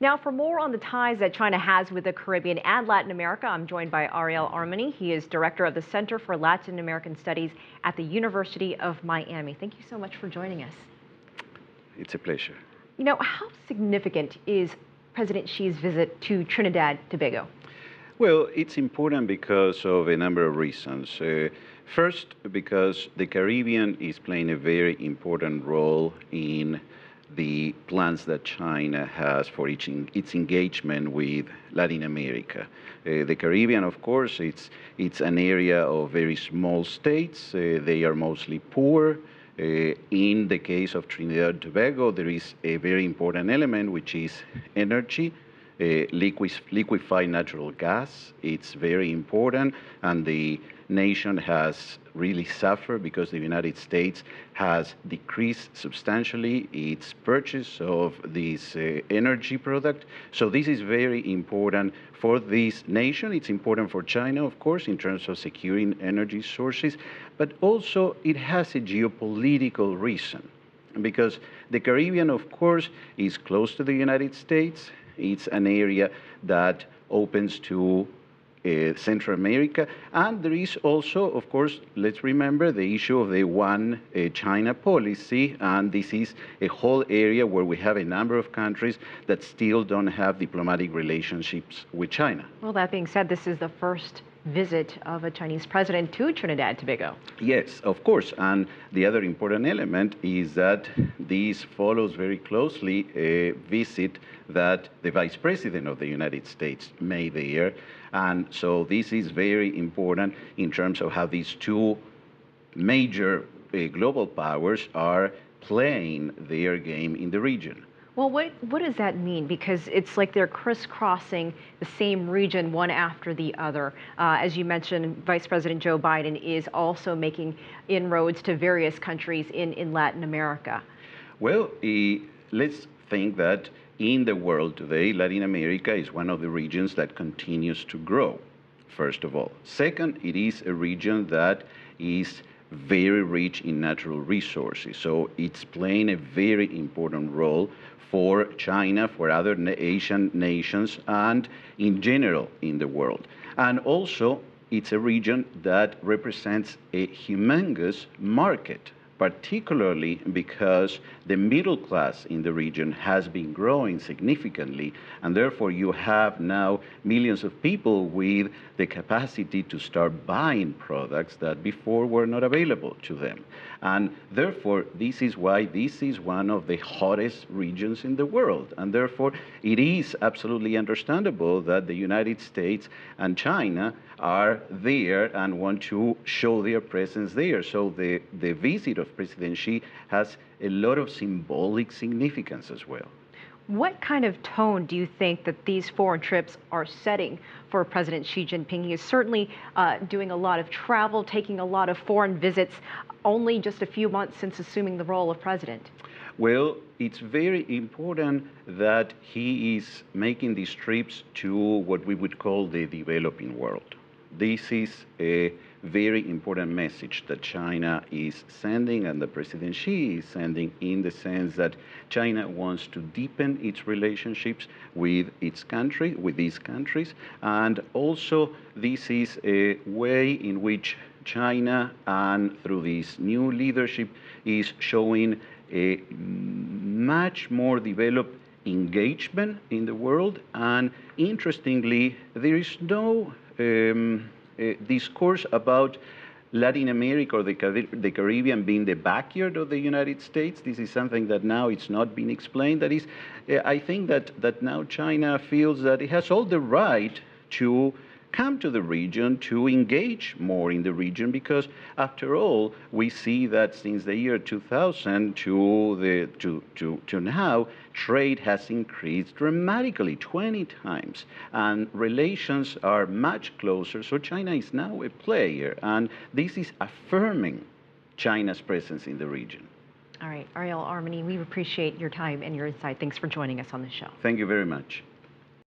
Now, for more on the ties that China has with the Caribbean and Latin America, I'm joined by Ariel Armony. He is director of the Center for Latin American Studies at the University of Miami. Thank you so much for joining us. It's a pleasure. You know, how significant is President Xi's visit to Trinidad and Tobago? Well, it's important because of a number of reasons. First, because the Caribbean is playing a very important role in the plans that China has for its engagement with Latin America. The Caribbean, of course, it's an area of very small states. They are mostly poor. In the case of Trinidad and Tobago, there is a very important element, which is energy. Liquefied natural gas. It's very important, and the nation has really suffered because the United States has decreased substantially its purchase of this energy product. So this is very important for this nation. It's important for China, of course, in terms of securing energy sources, but also it has a geopolitical reason because the Caribbean, of course, is close to the United States. It's an area that opens to Central America. And there is also, of course, let's remember the issue of the one China policy. And this is a whole area where we have a number of countries that still don't have diplomatic relationships with China. Well, that being said, this is the first visit of a Chinese president to Trinidad and Tobago. Yes, of course. And the other important element is that this follows very closely a visit that the Vice President of the United States made there. And so this is very important in terms of how these two major global powers are playing their game in the region. Well, what does that mean? Because it's like they're crisscrossing the same region one after the other. As you mentioned, Vice President Joe Biden is also making inroads to various countries in Latin America. Well, let's think that in the world today, Latin America is one of the regions that continues to grow, first of all. Second, it is a region that is very rich in natural resources. So it's playing a very important role for China, for other Asian nations, and in general in the world. And also, it's a region that represents a humongous market, particularly because the middle class in the region has been growing significantly, and therefore you have now millions of people with the capacity to start buying products that before were not available to them. And therefore, this is why this is one of the hottest regions in the world. And therefore, it is absolutely understandable that the United States and China are there and want to show their presence there. So the visit of President Xi has a lot of symbolic significance as well. What kind of tone do you think that these foreign trips are setting for President Xi Jinping? He is certainly doing a lot of travel, taking a lot of foreign visits, only just a few months since assuming the role of president. Well, it's very important that he is making these trips to what we would call the developing world. This is a very important message that China is sending and that President Xi is sending, in the sense that China wants to deepen its relationships with these countries. And also, this is a way in which China, and through this new leadership, is showing a much more developed engagement in the world. And interestingly, there is no discourse about Latin America or the Caribbean being the backyard of the United States. This is something that now it's not been explained. That is, I think that now China feels that it has all the right to come to the region, to engage more in the region, because after all, we see that since the year 2000 to now, trade has increased dramatically, 20 times, and relations are much closer. So China is now a player, and this is affirming China's presence in the region. All right, Ariel Armony, we appreciate your time and your insight. Thanks for joining us on the show. Thank you very much.